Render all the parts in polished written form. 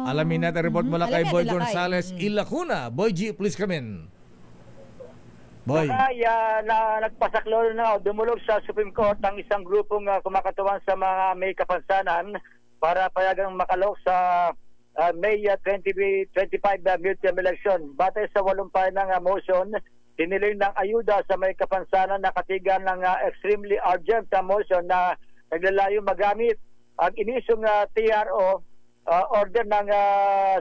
Alamin natin report mula kay Alamin Boy natin, Lakay. Gonzales Ilacuna. Boy G, please come in. Boy. Nagpasaklolo na dumulog sa Supreme Court ang isang grupong kumakatawan sa mga may kapansanan para payagang makalok sa May 2025 midterm election. Batay sa walumpay ng motion, hiniling ng ayuda sa may kapansanan na katigan ng extremely urgent motion na naglalayo magamit ang inisyong TRO order ng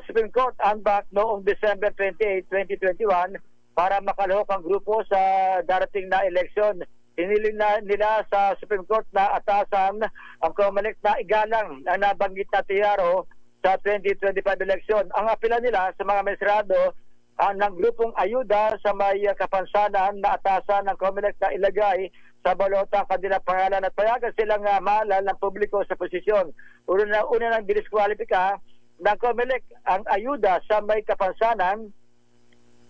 Supreme Court unback noong December 28, 2021 para makalahok ang grupo sa darating na eleksyon. Hiniling na nila sa Supreme Court na atasan ang COMELEC na igalang ang nabanggit na TRO sa 2025 eleksyon. Ang apela nila sa mga mesrado ng grupong ayuda sa may kapansanan na atasan ng COMELEC na ilagay sa balota ang kanilang pangalan at payagan silang maalal ng publiko sa posisyon. Una nang diniskwalipika ng COMELEC ang ayuda sa may kapansanan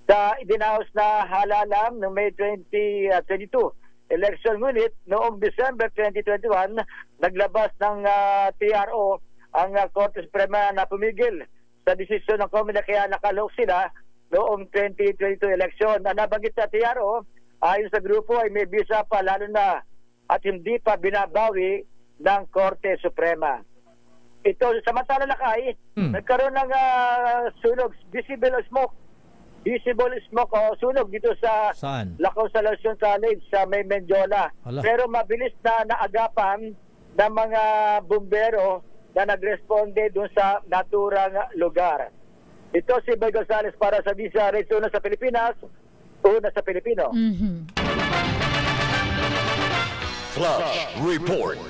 sa idinaos na halalam noong May 2022 election. Ngunit noong December 2021 naglabas ng TRO ang Korte Suprema na pumigil sa desisyon ng COMELEC kaya nakalok sila noong 2022 election. Ang nabanggit sa TRO ayon sa grupo ay may bisa pa lalo na at hindi pa binabawi ng Korte Suprema. Ito samantala Lakay, nagkaroon ng sunog, visible smoke o sunog dito sa Lacao Salvacion College sa May Mendiola. Pero mabilis na naagapan ng mga bumbero na nagresponde dun sa naturang lugar. Ito si Boy Gonzales para sa Visa Race, una sa Pilipinas, una sa Pilipino. Flash Report.